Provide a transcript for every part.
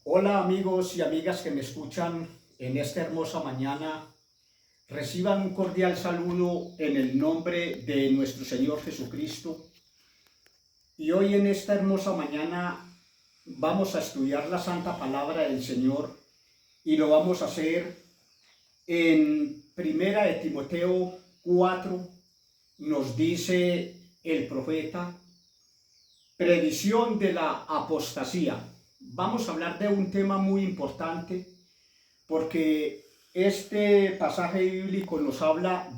Hola amigos y amigas que me escuchan en esta hermosa mañana. Reciban un cordial saludo en el nombre de nuestro Señor Jesucristo. Y hoy en esta hermosa mañana vamos a estudiar la santa palabra del Señor y lo vamos a hacer en Primera de Timoteo 4. Nos dice el profeta: previsión de la apostasía. Vamos a hablar de un tema muy importante porque este pasaje bíblico nos habla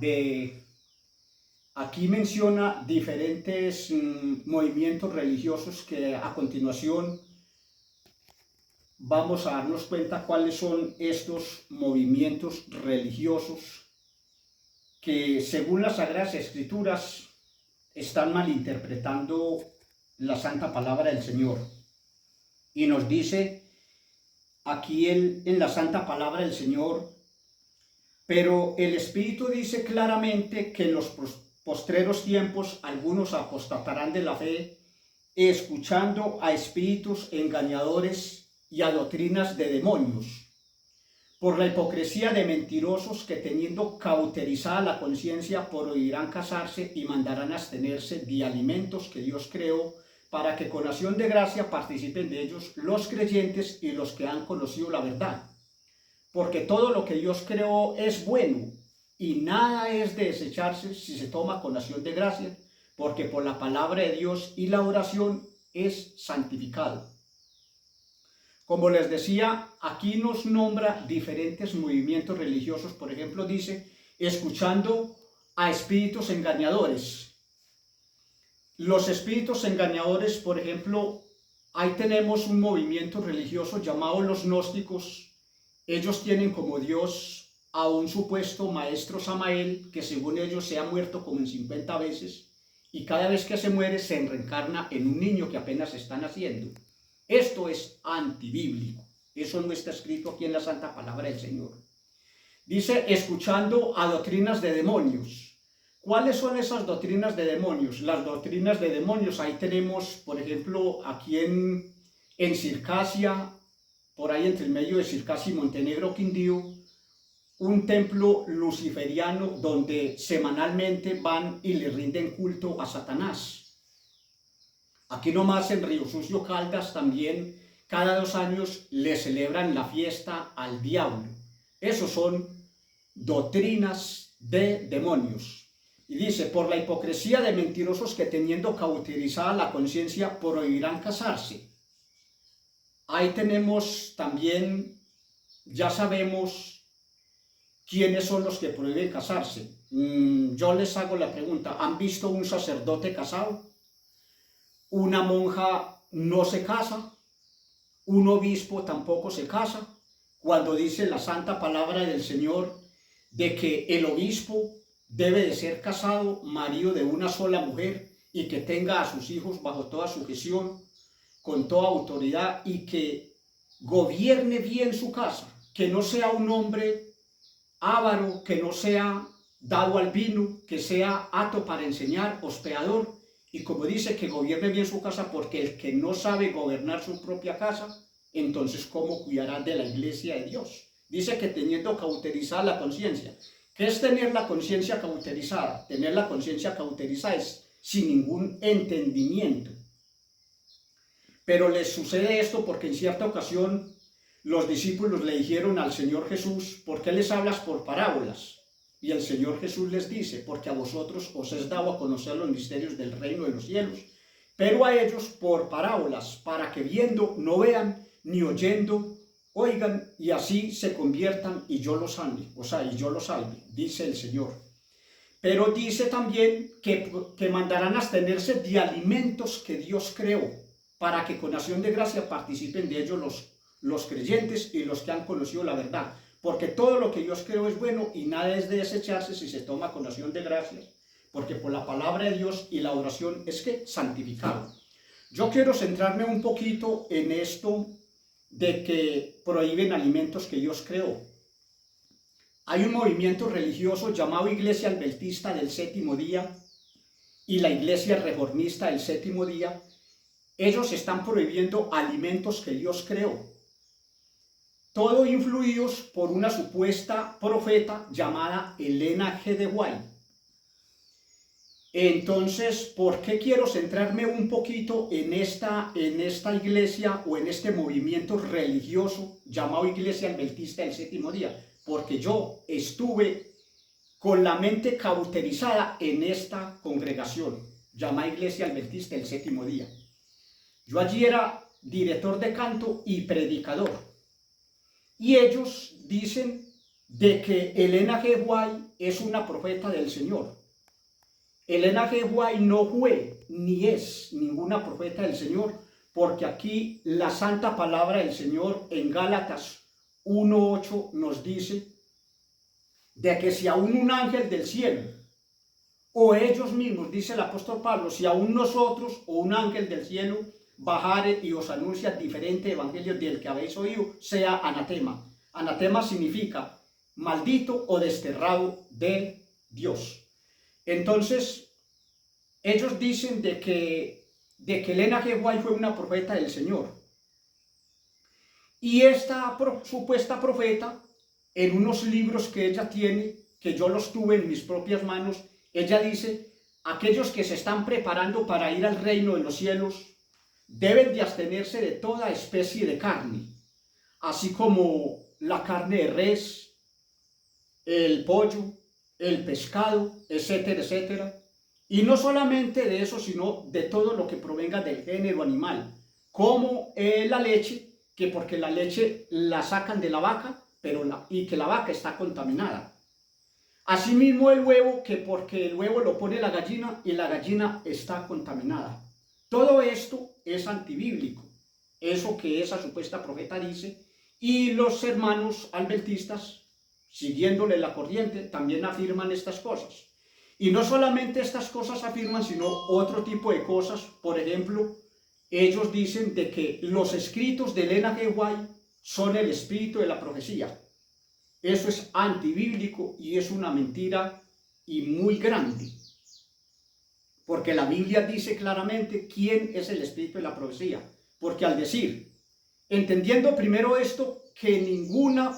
aquí menciona diferentes movimientos religiosos que a continuación vamos a darnos cuenta cuáles son estos movimientos religiosos que, según las Sagradas Escrituras, están malinterpretando la santa palabra del Señor. Y nos dice aquí en la santa palabra del Señor: pero el Espíritu dice claramente que en los postreros tiempos algunos apostatarán de la fe, escuchando a espíritus engañadores y a doctrinas de demonios, por la hipocresía de mentirosos que, teniendo cauterizada la conciencia, prohibirán casarse y mandarán abstenerse de alimentos que Dios creó, para que con acción de gracia participen de ellos los creyentes y los que han conocido la verdad. Porque todo lo que Dios creó es bueno, y nada es de desecharse si se toma con acción de gracia, porque por la palabra de Dios y la oración es santificado. Como les decía, aquí nos nombra diferentes movimientos religiosos. Por ejemplo, dice: escuchando a espíritus engañadores. Los espíritus engañadores, por ejemplo, ahí tenemos un movimiento religioso llamado los gnósticos. Ellos tienen como Dios a un supuesto maestro Samael, que según ellos se ha muerto como en 50 veces, y cada vez que se muere se reencarna en un niño que apenas está naciendo. Esto es antibíblico. Eso no está escrito aquí en la santa palabra del Señor. Dice: escuchando a doctrinas de demonios. ¿Cuáles son esas doctrinas de demonios? Las doctrinas de demonios, ahí tenemos, por ejemplo, aquí en Circasia, por ahí entre el medio de Circasia y Montenegro, Quindío, un templo luciferiano donde semanalmente van y le rinden culto a Satanás. Aquí nomás en Río Sucio, Caldas, también cada 2 años le celebran la fiesta al diablo. Esos son doctrinas de demonios. Y dice: por la hipocresía de mentirosos que, teniendo cauterizada la conciencia, prohibirán casarse. Ahí tenemos también, ya sabemos quiénes son los que prohíben casarse. Yo les hago la pregunta: ¿han visto un sacerdote casado? ¿Una monja no se casa? ¿Un obispo tampoco se casa? Cuando dice la santa palabra del Señor de que el obispo debe de ser casado, marido de una sola mujer, y que tenga a sus hijos bajo toda sujeción, con toda autoridad, y que gobierne bien su casa, que no sea un hombre avaro, que no sea dado al vino, que sea apto para enseñar, hospedador, y como dice, que gobierne bien su casa, porque el que no sabe gobernar su propia casa, entonces ¿cómo cuidará de la iglesia de Dios? Dice que teniendo cauterizada la conciencia. ¿Qué es tener la conciencia cauterizada? Tener la conciencia cauterizada es sin ningún entendimiento. Pero les sucede esto porque en cierta ocasión los discípulos le dijeron al Señor Jesús: ¿por qué les hablas por parábolas? Y el Señor Jesús les dice: porque a vosotros os es dado a conocer los misterios del reino de los cielos, pero a ellos por parábolas, para que viendo no vean, ni oyendo oigan, y así se conviertan y yo los salve. Y yo los salve, dice el Señor. Pero dice también que mandarán a abstenerse de alimentos que Dios creó, para que con acción de gracia participen de ellos los creyentes y los que han conocido la verdad. Porque todo lo que Dios creó es bueno, y nada es de desecharse si se toma con acción de gracias, porque por la palabra de Dios y la oración es que santificado. Yo quiero centrarme un poquito en esto de que prohíben alimentos que Dios creó. Hay un movimiento religioso llamado Iglesia Adventista del Séptimo Día y la Iglesia Reformista del Séptimo Día. Ellos están prohibiendo alimentos que Dios creó. todo influidos por una supuesta profeta llamada Elena G. de White. Entonces, ¿por qué quiero centrarme un poquito en esta iglesia o en este movimiento religioso llamado Iglesia Adventista del Séptimo Día? Porque yo estuve con la mente cauterizada en esta congregación llamada Iglesia Adventista del Séptimo Día. Yo allí era director de canto y predicador. Y ellos dicen de que Elena G. White es una profeta del Señor. Elena G. White no fue ni es ninguna profeta del Señor, porque aquí la santa palabra del Señor en Gálatas 1:8 nos dice de que si aún un ángel del cielo, o ellos mismos, dice el apóstol Pablo, si aún nosotros o un ángel del cielo bajare y os anuncia diferente evangelio del que habéis oído, sea anatema. Anatema significa maldito o desterrado de Dios. Entonces, ellos dicen de que Elena G. White fue una profeta del Señor. Y esta supuesta profeta, en unos libros que ella tiene, que yo los tuve en mis propias manos, ella dice, aquellos que se están preparando para ir al reino de los cielos deben de abstenerse de toda especie de carne, así como la carne de res, el pollo, el pescado, etcétera, etcétera. Y no solamente de eso, sino de todo lo que provenga del género animal, como la leche, que porque la leche la sacan de la vaca, y que la vaca está contaminada. Asimismo el huevo, que porque el huevo lo pone la gallina y la gallina está contaminada. Todo esto es antibíblico, eso que esa supuesta profeta dice, y los hermanos adventistas, siguiéndole la corriente, también afirman estas cosas. Y no solamente estas cosas afirman, sino otro tipo de cosas. Por ejemplo, ellos dicen de que los escritos de Elena G. White son el espíritu de la profecía. Eso es antibíblico y es una mentira y muy grande. Porque la Biblia dice claramente quién es el espíritu de la profecía. Porque al decir, entendiendo primero esto, que ninguna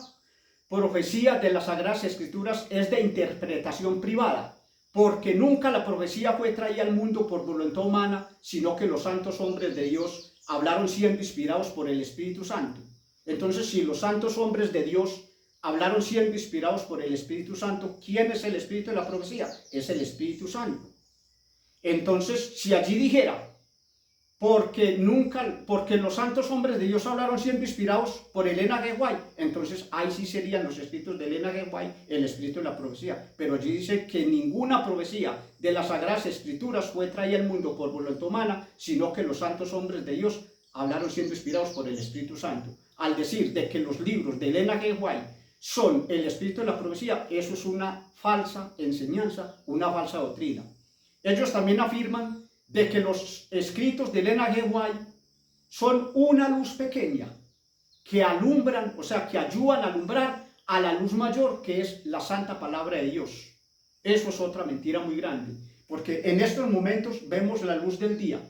profecía de las Sagradas Escrituras es de interpretación privada, porque nunca la profecía fue traída al mundo por voluntad humana, sino que los santos hombres de Dios hablaron siendo inspirados por el Espíritu Santo. Entonces, si los santos hombres de Dios hablaron siendo inspirados por el Espíritu Santo, ¿quién es el espíritu de la profecía? Es el Espíritu Santo. Entonces, si allí dijera, porque los santos hombres de Dios hablaron siendo inspirados por Elena G. White, entonces ahí sí serían los escritos de Elena G. White el espíritu de la profecía. Pero allí dice que ninguna profecía de las Sagradas Escrituras fue traída al mundo por voluntad humana, sino que los santos hombres de Dios hablaron siendo inspirados por el Espíritu Santo. Al decir de que los libros de Elena G. White son el espíritu de la profecía, eso es una falsa enseñanza, una falsa doctrina. Ellos también afirman de que los escritos de Elena G. White son una luz pequeña que alumbran, o sea, que ayudan a alumbrar a la luz mayor, que es la santa palabra de Dios. Eso es otra mentira muy grande, porque en estos momentos vemos la luz del día,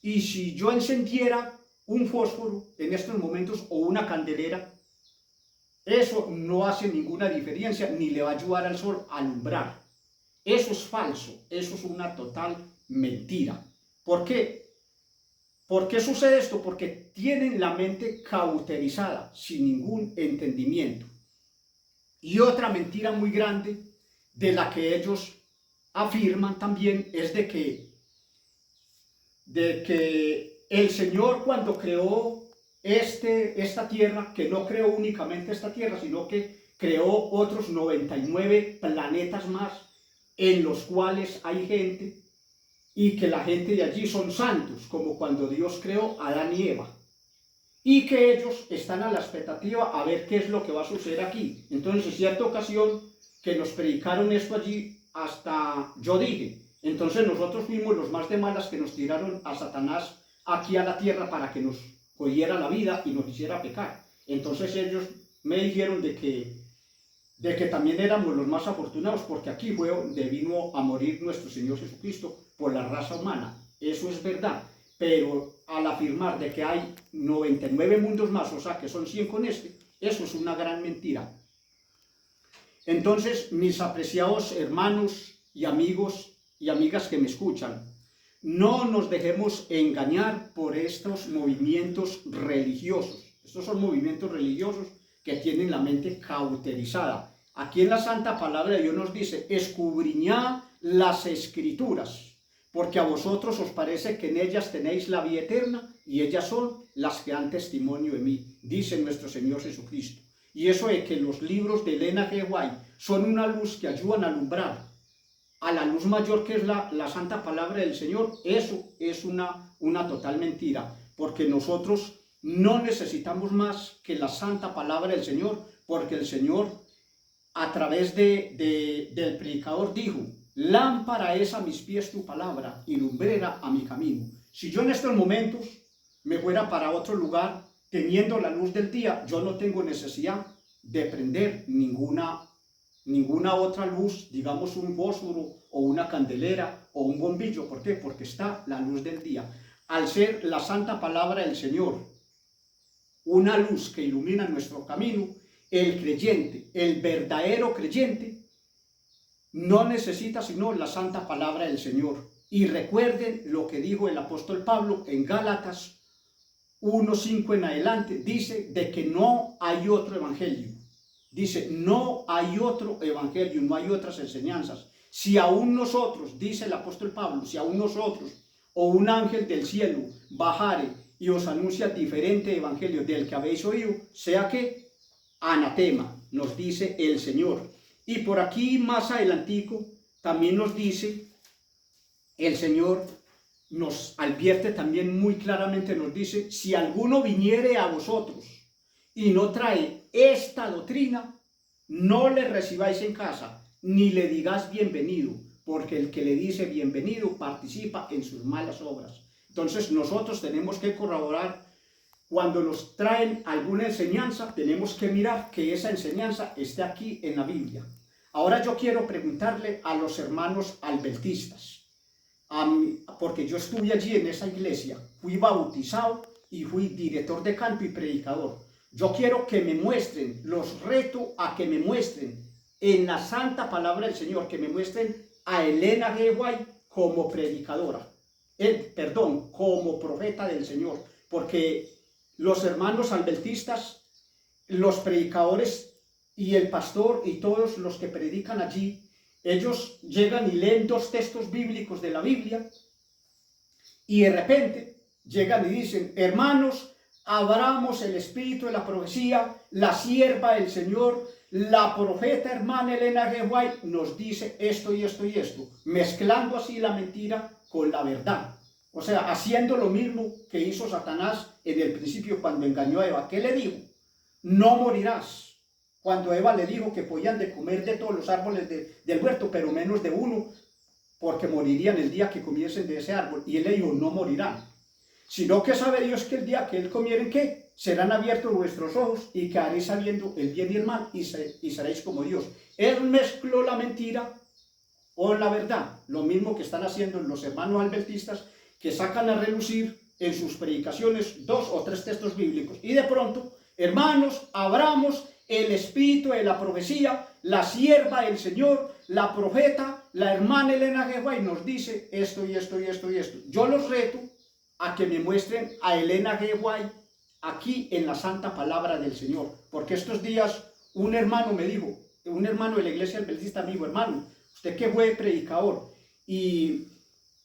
y si yo encendiera un fósforo en estos momentos o una candelera, eso no hace ninguna diferencia, ni le va a ayudar al sol a alumbrar. Eso es falso, eso es una total mentira. ¿Por qué? ¿Por qué sucede esto? Porque tienen la mente cauterizada, sin ningún entendimiento. Y otra mentira muy grande de la que ellos afirman también es de que el Señor, cuando creó esta tierra, que no creó únicamente esta tierra, sino que creó otros 99 planetas más en los cuales hay gente, y que la gente de allí son santos, como cuando Dios creó a Adán y Eva, y que ellos están a la expectativa a ver qué es lo que va a suceder aquí. Entonces, en cierta ocasión que nos predicaron esto allí, hasta yo dije, entonces nosotros fuimos los más de malas que nos tiraron a Satanás aquí a la tierra para que nos jodiera la vida y nos hiciera pecar. Entonces ellos me dijeron de que también éramos los más afortunados, porque aquí fue donde vino a morir nuestro Señor Jesucristo por la raza humana. Eso es verdad, pero al afirmar de que hay 99 mundos más, o sea que son 100 con este, Eso es una gran mentira. Entonces, mis apreciados hermanos y amigos y amigas que me escuchan, no nos dejemos engañar por estos movimientos religiosos. Estos son movimientos religiosos que tienen la mente cauterizada. Aquí en la Santa Palabra de Dios nos dice, escudriñad las Escrituras, porque a vosotros os parece que en ellas tenéis la vida eterna, y ellas son las que dan testimonio de mí, dice nuestro Señor Jesucristo. Y eso de que los libros de Elena G. White son una luz que ayudan a alumbrar a la luz mayor que es la Santa Palabra del Señor, eso es una total mentira, porque nosotros no necesitamos más que la Santa Palabra del Señor, porque el Señor a través del predicador dijo, lámpara es a mis pies tu palabra y lumbrera a mi camino. Si yo en estos momentos me fuera para otro lugar teniendo la luz del día, yo no tengo necesidad de prender ninguna otra luz, digamos un fósforo o una candelera o un bombillo. ¿Por qué? Porque está la luz del día. Al ser la Santa Palabra del Señor una luz que ilumina nuestro camino, el creyente, el verdadero creyente, no necesita sino la Santa Palabra del Señor. Y recuerden lo que dijo el apóstol Pablo en Gálatas 1:5 en adelante, dice de que no hay otro evangelio. Dice, no hay otro evangelio, no hay otras enseñanzas. Si aún nosotros, dice el apóstol Pablo, si aún nosotros o un ángel del cielo bajare y os anuncia diferente evangelio del que habéis oído, sea que anatema, nos dice el Señor. Y por aquí más adelantico también nos dice el Señor, nos advierte también muy claramente, nos dice, si alguno viniere a vosotros y no trae esta doctrina, no le recibáis en casa, ni le digáis bienvenido, porque el que le dice bienvenido participa en sus malas obras. Entonces nosotros tenemos que corroborar, cuando nos traen alguna enseñanza, tenemos que mirar que esa enseñanza esté aquí en la Biblia. Ahora yo quiero preguntarle a los hermanos albertistas, porque yo estuve allí en esa iglesia, fui bautizado y fui director de canto y predicador. Yo quiero que me muestren, los reto a que me muestren en la Santa Palabra del Señor, que me muestren a Elena G. White como predicadora, como profeta del Señor, porque los hermanos albertistas, los predicadores y el pastor y todos los que predican allí, ellos llegan y leen 2 textos bíblicos de la Biblia y de repente llegan y dicen, hermanos, abramos el espíritu de la profecía, la sierva del Señor, la profeta hermana Elena G. White nos dice esto y esto y esto, mezclando así la mentira con la verdad. O sea, haciendo lo mismo que hizo Satanás en el principio cuando engañó a Eva. ¿Qué le dijo? No morirás. Cuando Eva le dijo que podían de comer de todos los árboles del huerto, pero menos de uno, porque morirían el día que comiesen de ese árbol. Y él le dijo, no morirán. Sino que sabe Dios que el día que él comieren, ¿qué? Serán abiertos vuestros ojos y quedaréis sabiendo el bien y el mal y seréis como Dios. Él mezcló la mentira con la verdad. Lo mismo que están haciendo los hermanos albertistas, que sacan a relucir en sus predicaciones 2 o 3 textos bíblicos. Y de pronto, hermanos, abramos el espíritu de la profecía, la sierva del Señor, la profeta, la hermana Elena G. White nos dice esto y esto y esto y esto. Yo los reto a que me muestren a Elena G. White aquí en la Santa Palabra del Señor, porque estos días un hermano me dijo, un hermano de la iglesia adventista me dijo, hermano, usted que fue predicador y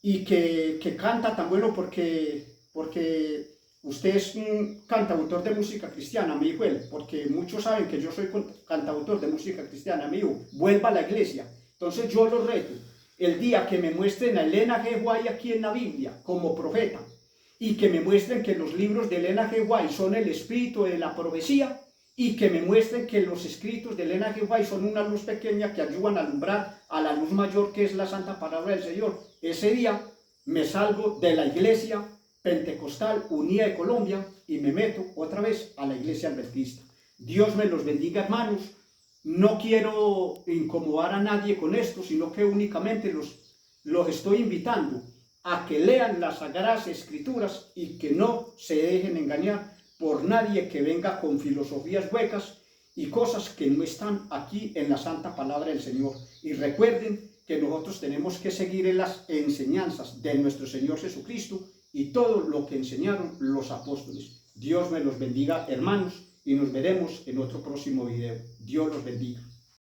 que canta tan bueno porque usted es un cantautor de música cristiana, me dijo él, porque muchos saben que yo soy cantautor de música cristiana, me dijo, vuelva a la iglesia. Entonces yo lo reto, el día que me muestren a Elena G. White aquí en la Biblia como profeta, y que me muestren que los libros de Elena G. White son el espíritu de la profecía, y que me muestren que los escritos de Elena G. White son una luz pequeña que ayudan a alumbrar a la luz mayor que es la Santa Palabra del Señor. Ese día me salgo de la iglesia Pentecostal Unida de Colombia y me meto otra vez a la iglesia adventista. Dios me los bendiga, hermanos. No quiero incomodar a nadie con esto, sino que únicamente los estoy invitando a que lean las Sagradas Escrituras y que no se dejen engañar por nadie que venga con filosofías huecas y cosas que no están aquí en la santa palabra del Señor. Y recuerden que nosotros tenemos que seguir en las enseñanzas de nuestro Señor Jesucristo y todo lo que enseñaron los apóstoles. Dios me los bendiga, hermanos, y nos veremos en otro próximo video. Dios los bendiga.